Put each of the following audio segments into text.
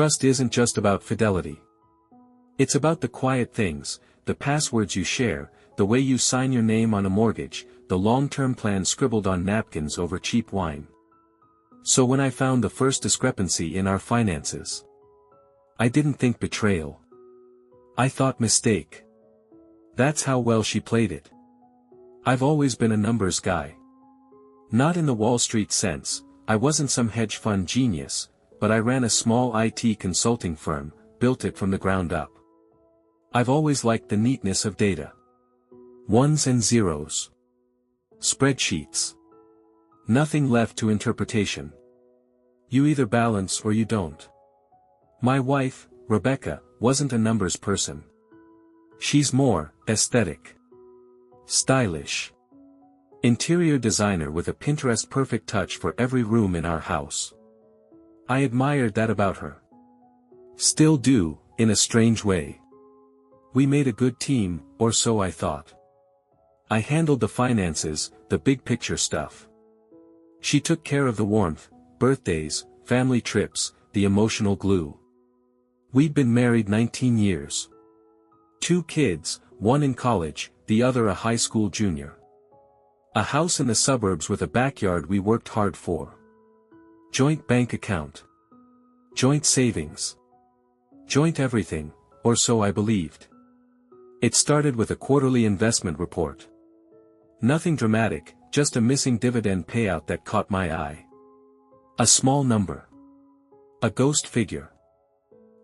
Trust isn't just about fidelity. It's about the quiet things, the passwords you share, the way you sign your name on a mortgage, the long-term plan scribbled on napkins over cheap wine. So when I found the first discrepancy in our finances, I didn't think betrayal. I thought mistake. That's how well she played it. I've always been a numbers guy. Not in the Wall Street sense, I wasn't some hedge fund genius, but I ran a small IT consulting firm, built it from the ground up. I've always liked the neatness of data. Ones and zeros. Spreadsheets. Nothing left to interpretation. You either balance or you don't. My wife, Rebecca, wasn't a numbers person. She's more aesthetic. Stylish. Interior designer with a Pinterest-perfect touch for every room in our house. I admired that about her. Still do, in a strange way. We made a good team, or so I thought. I handled the finances, the big picture stuff. She took care of the warmth, birthdays, family trips, the emotional glue. We'd been married 19 years. 2 kids, one in college, the other a high school junior. A house in the suburbs with a backyard we worked hard for. Joint bank account. Joint savings. Joint everything, or so I believed. It started with a quarterly investment report. Nothing dramatic, just a missing dividend payout that caught my eye. A small number. A ghost figure.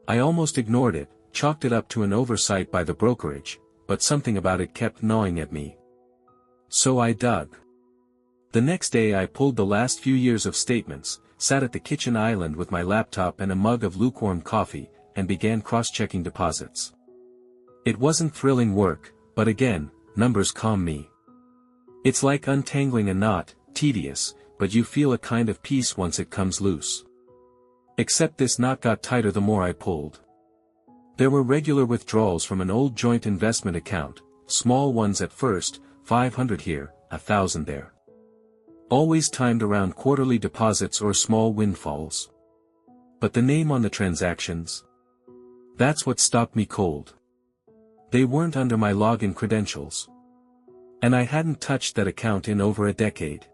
I almost ignored it, chalked it up to an oversight by the brokerage, but something about it kept gnawing at me. So I dug. The next day I pulled the last few years of statements, sat at the kitchen island with my laptop and a mug of lukewarm coffee, and began cross-checking deposits. It wasn't thrilling work, but again, numbers calm me. It's like untangling a knot, tedious, but you feel a kind of peace once it comes loose. Except this knot got tighter the more I pulled. There were regular withdrawals from an old joint investment account, small ones at first, 500 here, 1,000 there. Always timed around quarterly deposits or small windfalls. But the name on the transactions? That's what stopped me cold. They weren't under my login credentials. And I hadn't touched that account in over a decade.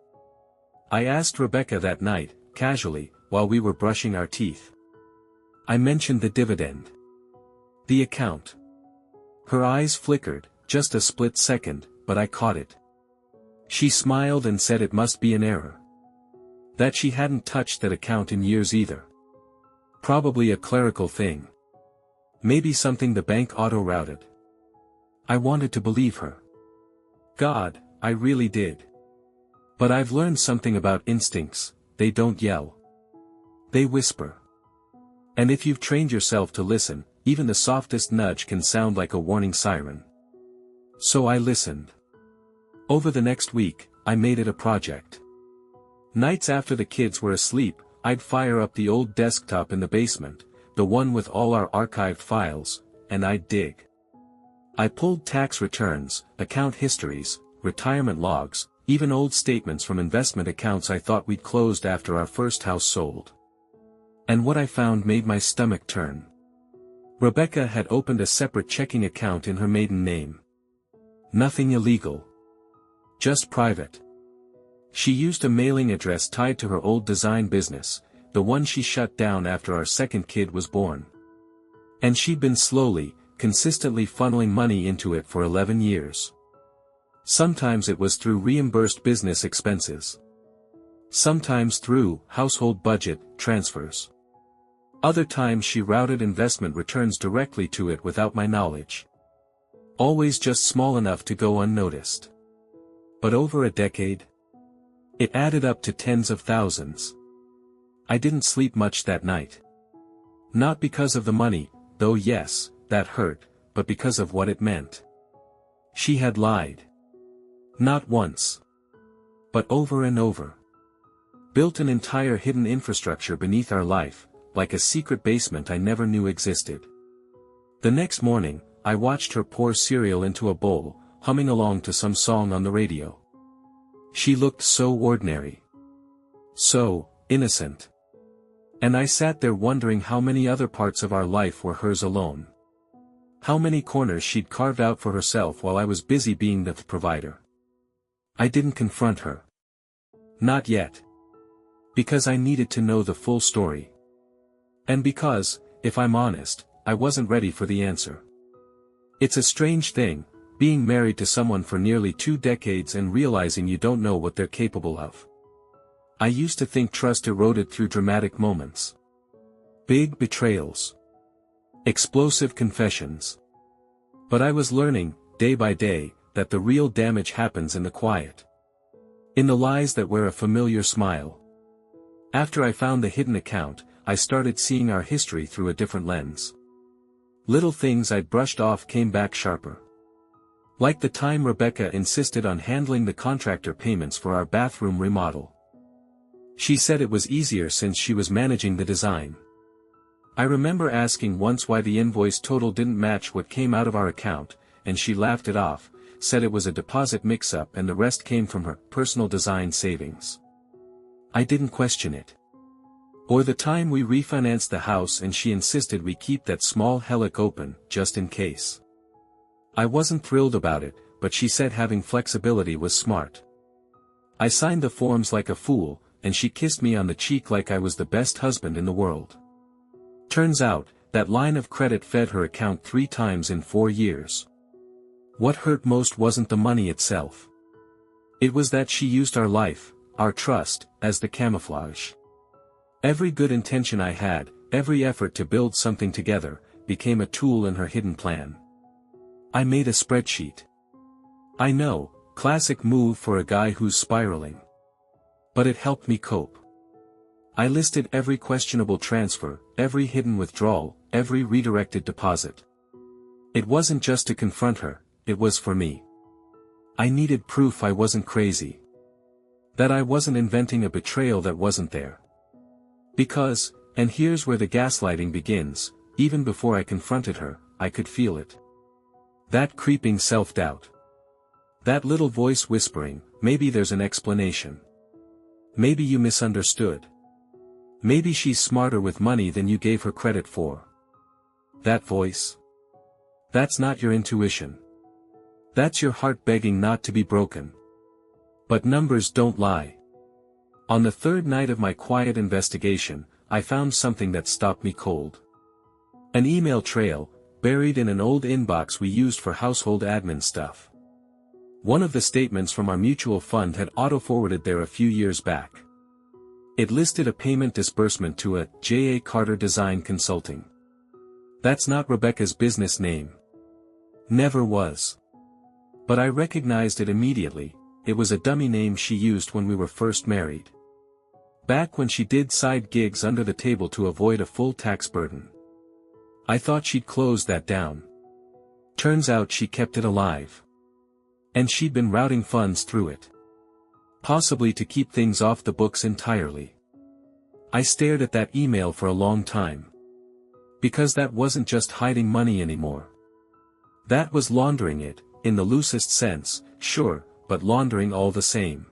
I asked Rebecca that night, casually, while we were brushing our teeth. I mentioned the dividend. The account. Her eyes flickered, just a split second, but I caught it. She smiled and said it must be an error. That she hadn't touched that account in years either. Probably a clerical thing. Maybe something the bank auto-routed. I wanted to believe her. God, I really did. But I've learned something about instincts, they don't yell. They whisper. And if you've trained yourself to listen, even the softest nudge can sound like a warning siren. So I listened. Over the next week, I made it a project. Nights after the kids were asleep, I'd fire up the old desktop in the basement, the one with all our archived files, and I'd dig. I pulled tax returns, account histories, retirement logs, even old statements from investment accounts I thought we'd closed after our first house sold. And what I found made my stomach turn. Rebecca had opened a separate checking account in her maiden name. Nothing illegal. Just private. She used a mailing address tied to her old design business, the one she shut down after our second kid was born. And she'd been slowly, consistently funneling money into it for 11 years. Sometimes it was through reimbursed business expenses. Sometimes through household budget transfers. Other times she routed investment returns directly to it without my knowledge. Always just small enough to go unnoticed. But over a decade, it added up to tens of thousands. I didn't sleep much that night. Not because of the money, though yes, that hurt, but because of what it meant. She had lied. Not once. But over and over. Built an entire hidden infrastructure beneath our life, like a secret basement I never knew existed. The next morning, I watched her pour cereal into a bowl, humming along to some song on the radio. She looked so ordinary. So innocent. And I sat there wondering how many other parts of our life were hers alone. How many corners she'd carved out for herself while I was busy being the provider. I didn't confront her. Not yet. Because I needed to know the full story. And because, if I'm honest, I wasn't ready for the answer. It's a strange thing, being married to someone for nearly 2 decades and realizing you don't know what they're capable of. I used to think trust eroded through dramatic moments. Big betrayals. Explosive confessions. But I was learning, day by day, that the real damage happens in the quiet. In the lies that wear a familiar smile. After I found the hidden account, I started seeing our history through a different lens. Little things I'd brushed off came back sharper. Like the time Rebecca insisted on handling the contractor payments for our bathroom remodel. She said it was easier since she was managing the design. I remember asking once why the invoice total didn't match what came out of our account, and she laughed it off, said it was a deposit mix-up and the rest came from her personal design savings. I didn't question it. Or the time we refinanced the house and she insisted we keep that small helic open, just in case. I wasn't thrilled about it, but she said having flexibility was smart. I signed the forms like a fool, and she kissed me on the cheek like I was the best husband in the world. Turns out, that line of credit fed her account 3 times in 4 years. What hurt most wasn't the money itself. It was that she used our life, our trust, as the camouflage. Every good intention I had, every effort to build something together, became a tool in her hidden plan. I made a spreadsheet. I know, classic move for a guy who's spiraling. But it helped me cope. I listed every questionable transfer, every hidden withdrawal, every redirected deposit. It wasn't just to confront her, it was for me. I needed proof I wasn't crazy. That I wasn't inventing a betrayal that wasn't there. Because, and here's where the gaslighting begins, even before I confronted her, I could feel it. That creeping self-doubt. That little voice whispering, maybe there's an explanation. Maybe you misunderstood. Maybe she's smarter with money than you gave her credit for. That voice? That's not your intuition. That's your heart begging not to be broken. But numbers don't lie. On the 3rd night of my quiet investigation, I found something that stopped me cold. An email trail, buried in an old inbox we used for household admin stuff. One of the statements from our mutual fund had auto-forwarded there a few years back. It listed a payment disbursement to a J.A. Carter Design Consulting. That's not Rebecca's business name. Never was. But I recognized it immediately, it was a dummy name she used when we were first married. Back when she did side gigs under the table to avoid a full tax burden. I thought she'd closed that down. Turns out she kept it alive. And she'd been routing funds through it. Possibly to keep things off the books entirely. I stared at that email for a long time. Because that wasn't just hiding money anymore. That was laundering it, in the loosest sense, sure, but laundering all the same.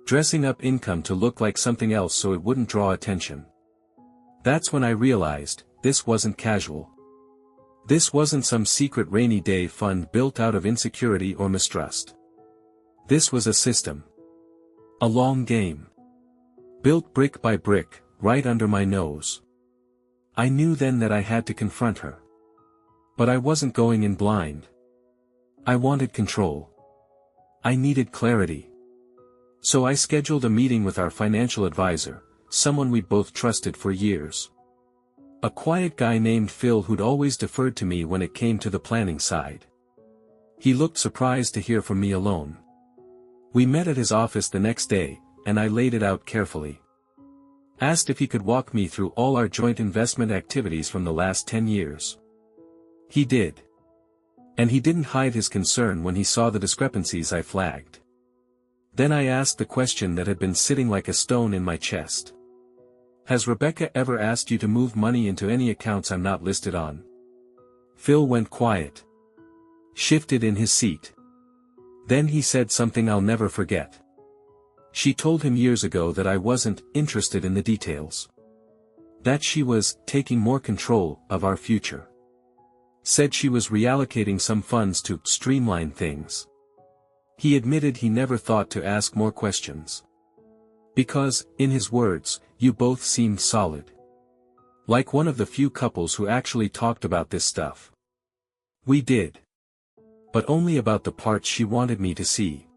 Dressing up income to look like something else so it wouldn't draw attention. That's when I realized, this wasn't casual. This wasn't some secret rainy day fund built out of insecurity or mistrust. This was a system. A long game. Built brick by brick, right under my nose. I knew then that I had to confront her. But I wasn't going in blind. I wanted control. I needed clarity. So I scheduled a meeting with our financial advisor, someone we'd both trusted for years. A quiet guy named Phil who'd always deferred to me when it came to the planning side. He looked surprised to hear from me alone. We met at his office the next day, and I laid it out carefully. Asked if he could walk me through all our joint investment activities from the last 10 years. He did. And he didn't hide his concern when he saw the discrepancies I flagged. Then I asked the question that had been sitting like a stone in my chest. Has Rebecca ever asked you to move money into any accounts I'm not listed on? Phil went quiet. Shifted in his seat. Then he said something I'll never forget. She told him years ago that I wasn't interested in the details. That she was taking more control of our future. Said she was reallocating some funds to streamline things. He admitted he never thought to ask more questions. Because, in his words, you both seemed solid. Like one of the few couples who actually talked about this stuff. We did. But only about the parts she wanted me to see.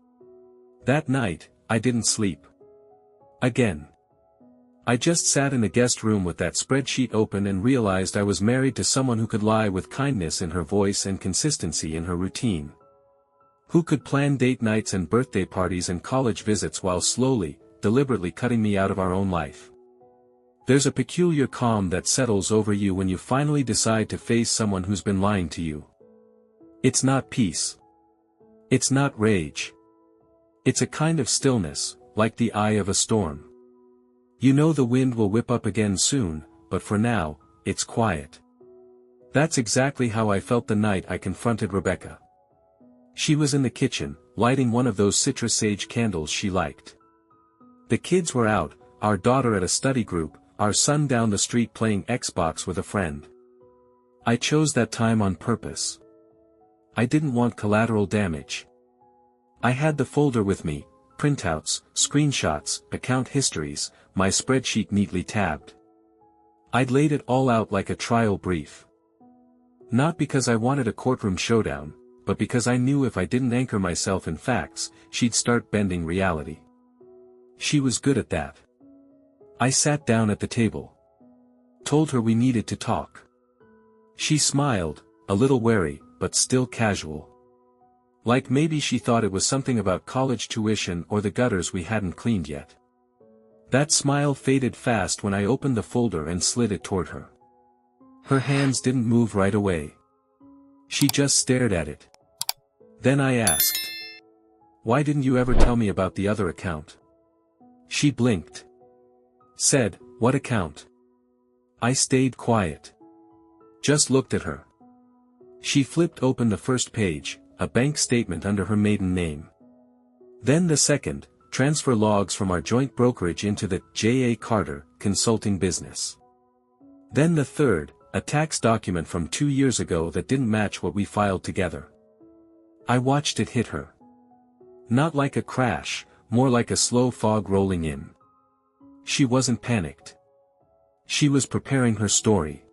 That night, I didn't sleep. Again. I just sat in a guest room with that spreadsheet open and realized I was married to someone who could lie with kindness in her voice and consistency in her routine. Who could plan date nights and birthday parties and college visits while slowly, deliberately cutting me out of our own life. There's a peculiar calm that settles over you when you finally decide to face someone who's been lying to you. It's not peace. It's not rage. It's a kind of stillness, like the eye of a storm. You know the wind will whip up again soon, but for now, it's quiet. That's exactly how I felt the night I confronted Rebecca. She was in the kitchen, lighting one of those citrus sage candles she liked. The kids were out, our daughter at a study group, our son down the street playing Xbox with a friend. I chose that time on purpose. I didn't want collateral damage. I had the folder with me, printouts, screenshots, account histories, my spreadsheet neatly tabbed. I'd laid it all out like a trial brief. Not because I wanted a courtroom showdown, but because I knew if I didn't anchor myself in facts, she'd start bending reality. She was good at that. I sat down at the table. Told her we needed to talk. She smiled, a little wary, but still casual. Like maybe she thought it was something about college tuition or the gutters we hadn't cleaned yet. That smile faded fast when I opened the folder and slid it toward her. Her hands didn't move right away. She just stared at it. Then I asked, "Why didn't you ever tell me about the other account?" She blinked. Said, "What account?" I stayed quiet. Just looked at her. She flipped open the first page, a bank statement under her maiden name. Then the second, transfer logs from our joint brokerage into the J.A. Carter consulting business. Then the third, a tax document from 2 years ago that didn't match what we filed together. I watched it hit her. Not like a crash, more like a slow fog rolling in. She wasn't panicked. She was preparing her story.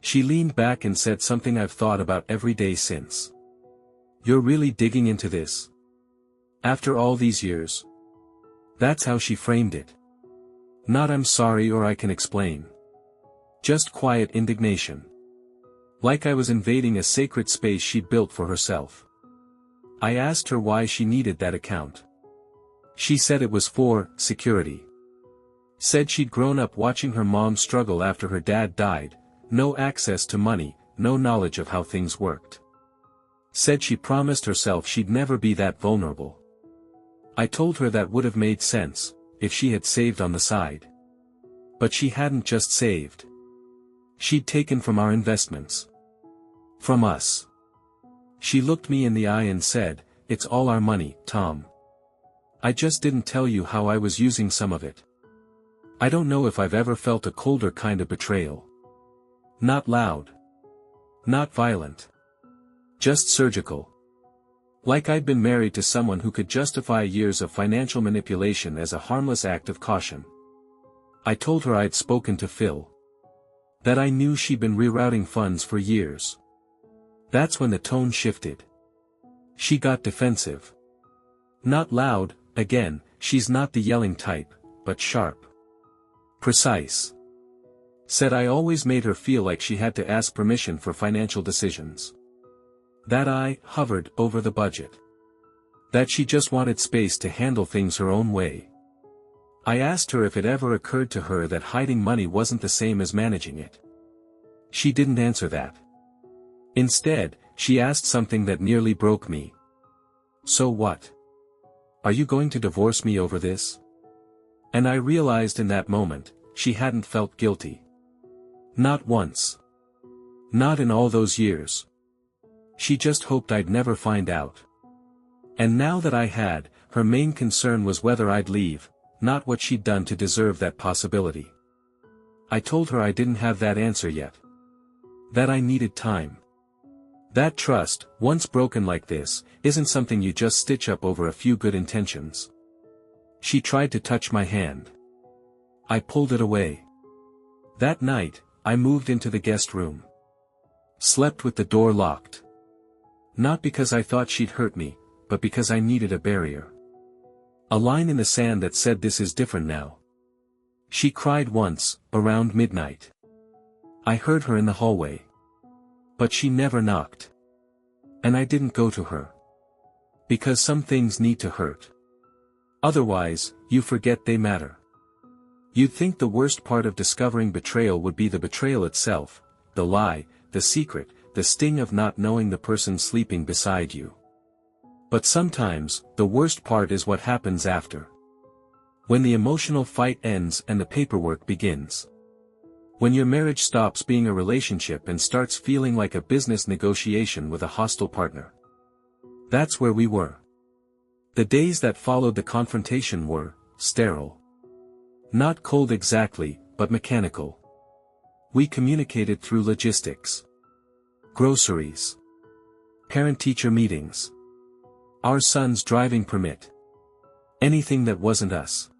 She leaned back and said something I've thought about every day since. "You're really digging into this? After all these years?" That's how she framed it. Not "I'm sorry" or "I can explain." Just quiet indignation. Like I was invading a sacred space she'd built for herself. I asked her why she needed that account. She said it was for security. Said she'd grown up watching her mom struggle after her dad died, no access to money, no knowledge of how things worked. Said she promised herself she'd never be that vulnerable. I told her that would have made sense, if she had saved on the side. But she hadn't just saved. She'd taken from our investments. From us. She looked me in the eye and said, "It's all our money, Tom. I just didn't tell you how I was using some of it." I don't know if I've ever felt a colder kind of betrayal. Not loud. Not violent. Just surgical. Like I'd been married to someone who could justify years of financial manipulation as a harmless act of caution. I told her I'd spoken to Phil. That I knew she'd been rerouting funds for years. That's when the tone shifted. She got defensive. Not loud, again, she's not the yelling type, but sharp. Precise. Said I always made her feel like she had to ask permission for financial decisions. That I hovered over the budget. That she just wanted space to handle things her own way. I asked her if it ever occurred to her that hiding money wasn't the same as managing it. She didn't answer that. Instead, she asked something that nearly broke me. "So what? Are you going to divorce me over this?" And I realized in that moment, she hadn't felt guilty. Not once. Not in all those years. She just hoped I'd never find out. And now that I had, her main concern was whether I'd leave, not what she'd done to deserve that possibility. I told her I didn't have that answer yet. That I needed time. That trust, once broken like this, isn't something you just stitch up over a few good intentions. She tried to touch my hand. I pulled it away. That night, I moved into the guest room. Slept with the door locked. Not because I thought she'd hurt me, but because I needed a barrier. A line in the sand that said this is different now. She cried once, around midnight. I heard her in the hallway. But she never knocked. And I didn't go to her. Because some things need to hurt. Otherwise, you forget they matter. You'd think the worst part of discovering betrayal would be the betrayal itself, the lie, the secret, the sting of not knowing the person sleeping beside you. But sometimes, the worst part is what happens after. When the emotional fight ends and the paperwork begins. When your marriage stops being a relationship and starts feeling like a business negotiation with a hostile partner. That's where we were. The days that followed the confrontation were sterile. Not cold exactly, but mechanical. We communicated through logistics. Groceries. Parent-teacher meetings. Our son's driving permit. Anything that wasn't us.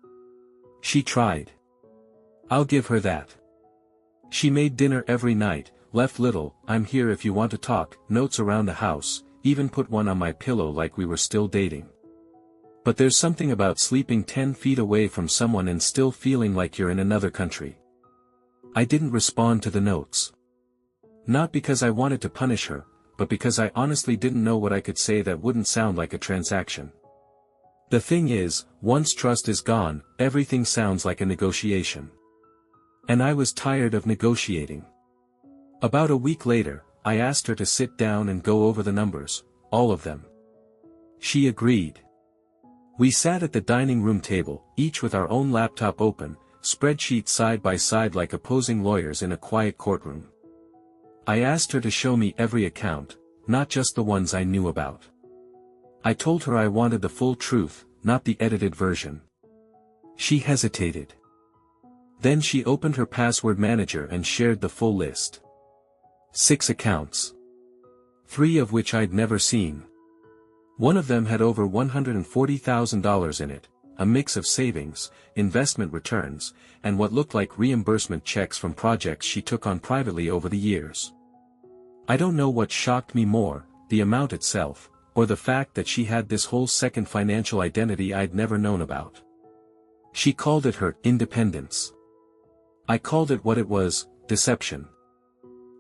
She tried. I'll give her that. She made dinner every night, left little "I'm here if you want to talk" notes around the house, even put one on my pillow like we were still dating. But there's something about sleeping 10 feet away from someone and still feeling like you're in another country. I didn't respond to the notes. Not because I wanted to punish her, but because I honestly didn't know what I could say that wouldn't sound like a transaction. The thing is, once trust is gone, everything sounds like a negotiation. And I was tired of negotiating. About a week later, I asked her to sit down and go over the numbers, all of them. She agreed. We sat at the dining room table, each with our own laptop open, spreadsheets side by side like opposing lawyers in a quiet courtroom. I asked her to show me every account, not just the ones I knew about. I told her I wanted the full truth, not the edited version. She hesitated. Then she opened her password manager and shared the full list. 6 accounts. 3 of which I'd never seen. One of them had over $140,000 in it, a mix of savings, investment returns, and what looked like reimbursement checks from projects she took on privately over the years. I don't know what shocked me more, the amount itself, or the fact that she had this whole second financial identity I'd never known about. She called it her independence. I called it what it was, deception.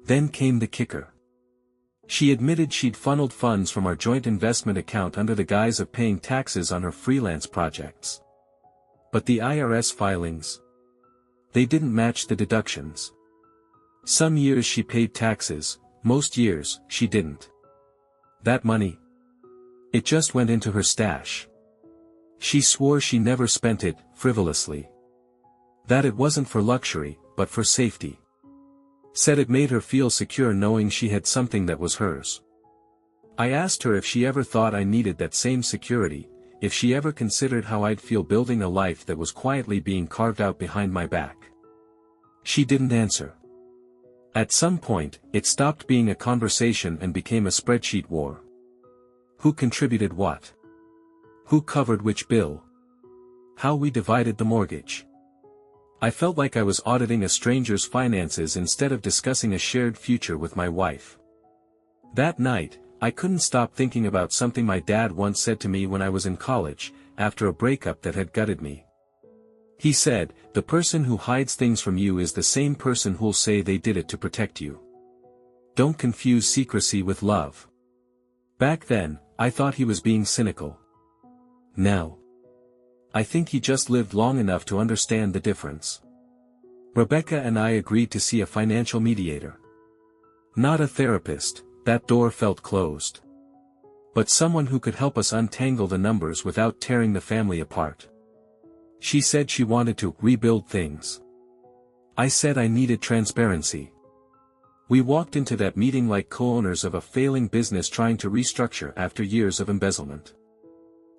Then came the kicker. She admitted she'd funneled funds from our joint investment account under the guise of paying taxes on her freelance projects. But the IRS filings, they didn't match the deductions. Some years she paid taxes, most years, she didn't. That money, it just went into her stash. She swore she never spent it, frivolously. That it wasn't for luxury, but for safety. Said it made her feel secure knowing she had something that was hers. I asked her if she ever thought I needed that same security, if she ever considered how I'd feel building a life that was quietly being carved out behind my back. She didn't answer. At some point, it stopped being a conversation and became a spreadsheet war. Who contributed what? Who covered which bill? How we divided the mortgage. I felt like I was auditing a stranger's finances instead of discussing a shared future with my wife. That night, I couldn't stop thinking about something my dad once said to me when I was in college, after a breakup that had gutted me. He said, "The person who hides things from you is the same person who'll say they did it to protect you. Don't confuse secrecy with love." Back then, I thought he was being cynical. Now, I think he just lived long enough to understand the difference. Rebecca and I agreed to see a financial mediator. Not a therapist, that door felt closed. But someone who could help us untangle the numbers without tearing the family apart. She said she wanted to rebuild things. I said I needed transparency. We walked into that meeting like co-owners of a failing business trying to restructure after years of embezzlement.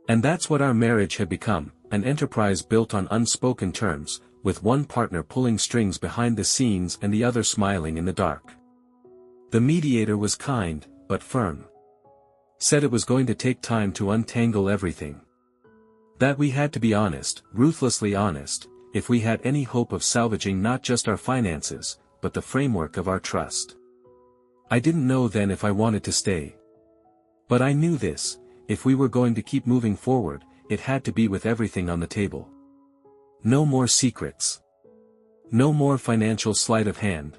And that's what our marriage had become, an enterprise built on unspoken terms, with one partner pulling strings behind the scenes and the other smiling in the dark. The mediator was kind, but firm. Said it was going to take time to untangle everything. That we had to be honest, ruthlessly honest, if we had any hope of salvaging not just our finances, but the framework of our trust. I didn't know then if I wanted to stay. But I knew this, if we were going to keep moving forward, it had to be with everything on the table. No more secrets. No more financial sleight of hand.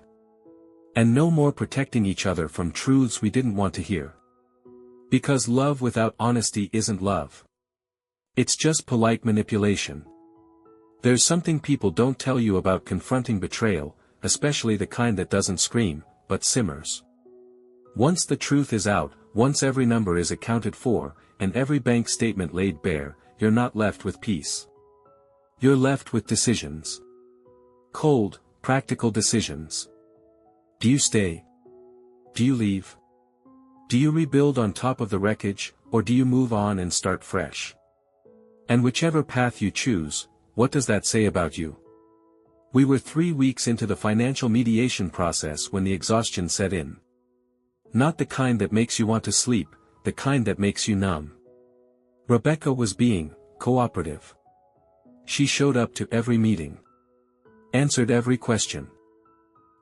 And no more protecting each other from truths we didn't want to hear. Because love without honesty isn't love. It's just polite manipulation. There's something people don't tell you about confronting betrayal, especially the kind that doesn't scream, but simmers. Once the truth is out, once every number is accounted for, and every bank statement laid bare, you're not left with peace. You're left with decisions. Cold, practical decisions. Do you stay? Do you leave? Do you rebuild on top of the wreckage, or do you move on and start fresh? And whichever path you choose, what does that say about you? We were 3 weeks into the financial mediation process when the exhaustion set in. Not the kind that makes you want to sleep, the kind that makes you numb. Rebecca was being cooperative. She showed up to every meeting. Answered every question.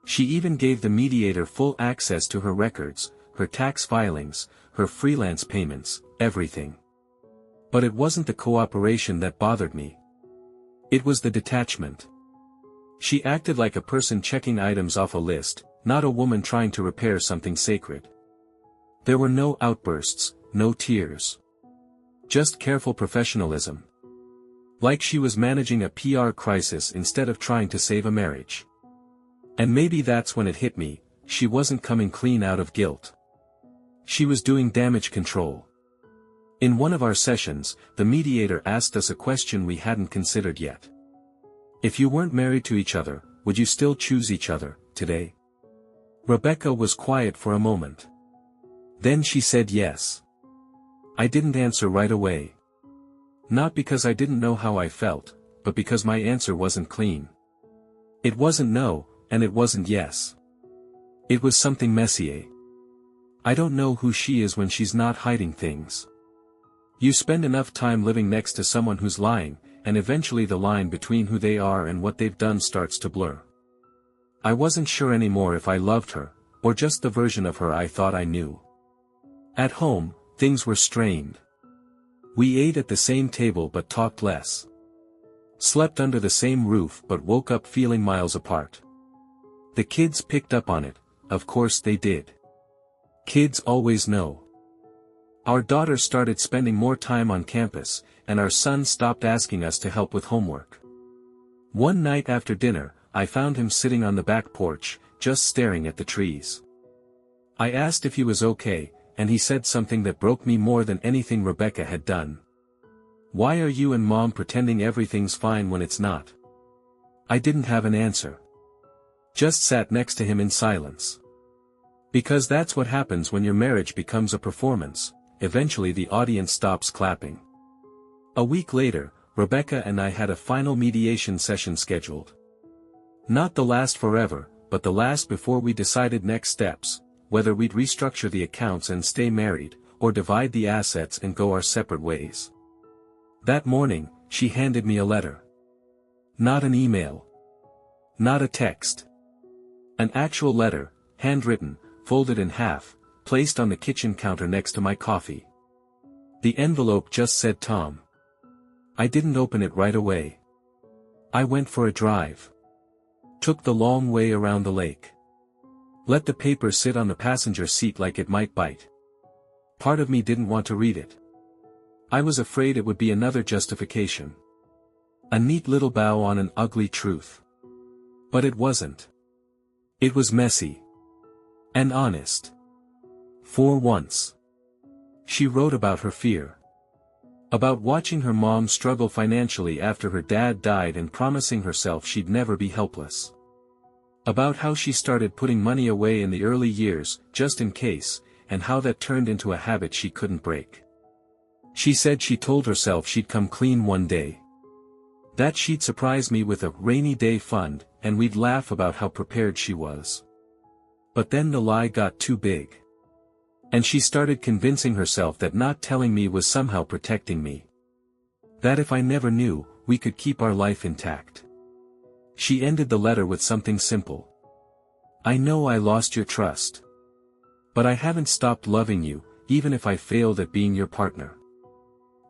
She even gave the mediator full access to her records, her tax filings, her freelance payments, everything. But it wasn't the cooperation that bothered me. It was the detachment. She acted like a person checking items off a list, not a woman trying to repair something sacred. There were no outbursts, no tears. Just careful professionalism. Like she was managing a PR crisis instead of trying to save a marriage. And maybe that's when it hit me, she wasn't coming clean out of guilt. She was doing damage control. In one of our sessions, the mediator asked us a question we hadn't considered yet. If you weren't married to each other, would you still choose each other, today? Rebecca was quiet for a moment. Then she said yes. I didn't answer right away. Not because I didn't know how I felt, but because my answer wasn't clean. It wasn't no, and it wasn't yes. It was something messy. I don't know who she is when she's not hiding things. You spend enough time living next to someone who's lying, and eventually the line between who they are and what they've done starts to blur. I wasn't sure anymore if I loved her, or just the version of her I thought I knew. At home, things were strained. We ate at the same table but talked less. Slept under the same roof but woke up feeling miles apart. The kids picked up on it, of course they did. Kids always know. Our daughter started spending more time on campus, and our son stopped asking us to help with homework. One night after dinner, I found him sitting on the back porch, just staring at the trees. I asked if he was okay, and he said something that broke me more than anything Rebecca had done. Why are you and Mom pretending everything's fine when it's not? I didn't have an answer. Just sat next to him in silence. Because that's what happens when your marriage becomes a performance. Eventually the audience stops clapping. A week later, Rebecca and I had a final mediation session scheduled. Not the last forever, but the last before we decided next steps, whether we'd restructure the accounts and stay married, or divide the assets and go our separate ways. That morning, she handed me a letter. Not an email. Not a text. An actual letter, handwritten, folded in half, placed on the kitchen counter next to my coffee. The envelope just said Tom. I didn't open it right away. I went for a drive. Took the long way around the lake. Let the paper sit on the passenger seat like it might bite. Part of me didn't want to read it. I was afraid it would be another justification. A neat little bow on an ugly truth. But it wasn't. It was messy. And honest. For once. She wrote about her fear. About watching her mom struggle financially after her dad died and promising herself she'd never be helpless. About how she started putting money away in the early years, just in case, and how that turned into a habit she couldn't break. She said she told herself she'd come clean one day. That she'd surprise me with a rainy day fund, and we'd laugh about how prepared she was. But then the lie got too big. And she started convincing herself that not telling me was somehow protecting me. That if I never knew, we could keep our life intact. She ended the letter with something simple. I know I lost your trust. But I haven't stopped loving you, even if I failed at being your partner.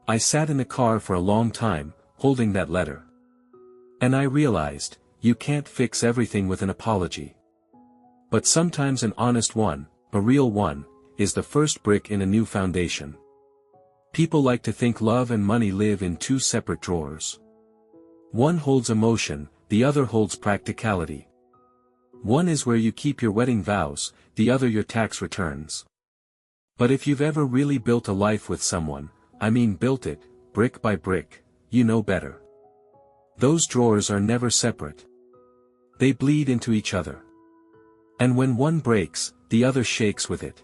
I sat in the car for a long time, holding that letter. And I realized, you can't fix everything with an apology. But sometimes an honest one, a real one, is the first brick in a new foundation. People like to think love and money live in two separate drawers. One holds emotion, the other holds practicality. One is where you keep your wedding vows, the other your tax returns. But if you've ever really built a life with someone, I mean built it, brick by brick, you know better. Those drawers are never separate. They bleed into each other. And when one breaks, the other shakes with it.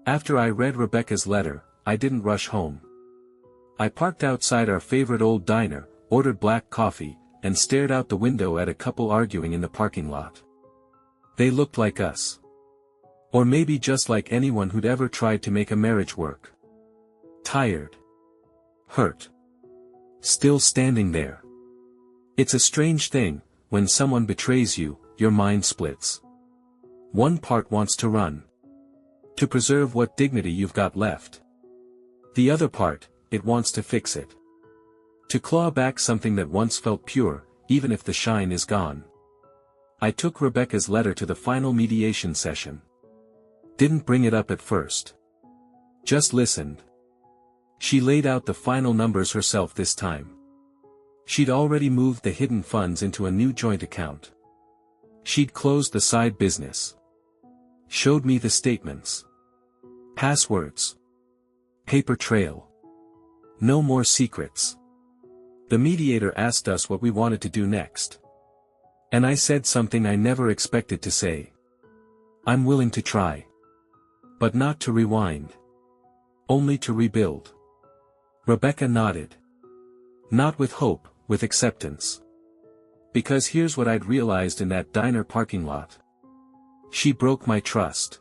After I read Rebecca's letter, I didn't rush home. I parked outside our favorite old diner, ordered black coffee, and stared out the window at a couple arguing in the parking lot. They looked like us. Or maybe just like anyone who'd ever tried to make a marriage work. Tired. Hurt. Still standing there. It's a strange thing, when someone betrays you, your mind splits. One part wants to run. To preserve what dignity you've got left. The other part, it wants to fix it. To claw back something that once felt pure, even if the shine is gone. I took Rebecca's letter to the final mediation session. Didn't bring it up at first. Just listened. She laid out the final numbers herself this time. She'd already moved the hidden funds into a new joint account. She'd closed the side business. Showed me the statements. Passwords. Paper trail. No more secrets. The mediator asked us what we wanted to do next. And I said something I never expected to say. I'm willing to try. But not to rewind. Only to rebuild. Rebecca nodded. Not with hope, with acceptance. Because here's what I'd realized in that diner parking lot. She broke my trust.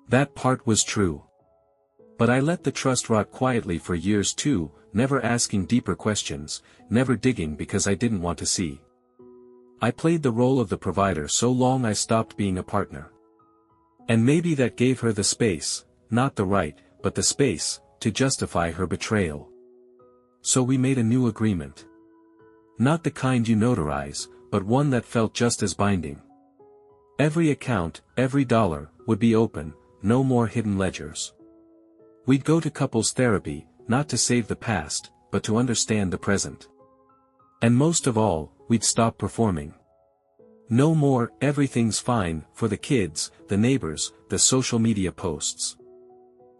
That part was true. But I let the trust rot quietly for years too, never asking deeper questions, never digging because I didn't want to see. I played the role of the provider so long I stopped being a partner. And maybe that gave her the space, not the right, but the space, to justify her betrayal. So we made a new agreement. Not the kind you notarize, but one that felt just as binding. Every account, every dollar, would be open, no more hidden ledgers. We'd go to couples therapy, not to save the past, but to understand the present. And most of all, we'd stop performing. No more, everything's fine, for the kids, the neighbors, the social media posts.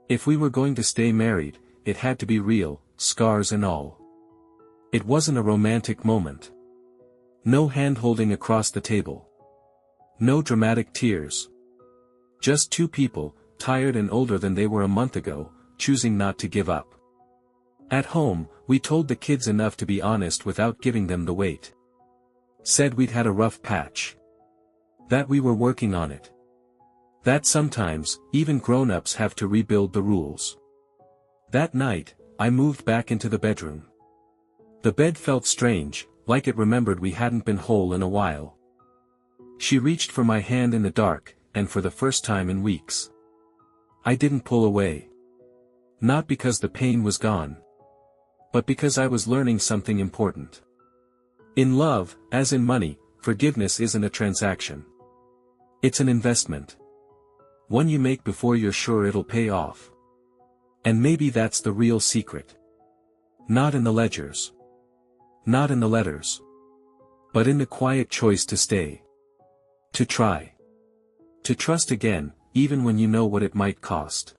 If we were going to stay married, it had to be real, scars and all. It wasn't a romantic moment. No hand-holding across the table. No dramatic tears. Just two people, tired and older than they were a month ago, choosing not to give up. At home, we told the kids enough to be honest without giving them the weight. Said we'd had a rough patch. That we were working on it. That sometimes, even grown-ups have to rebuild the rules. That night, I moved back into the bedroom. The bed felt strange, like it remembered we hadn't been whole in a while. She reached for my hand in the dark, and for the first time in weeks. I didn't pull away. Not because the pain was gone. But because I was learning something important. In love, as in money, forgiveness isn't a transaction. It's an investment. One you make before you're sure it'll pay off. And maybe that's the real secret. Not in the ledgers. Not in the letters. But in the quiet choice to stay. To try. To trust again, even when you know what it might cost.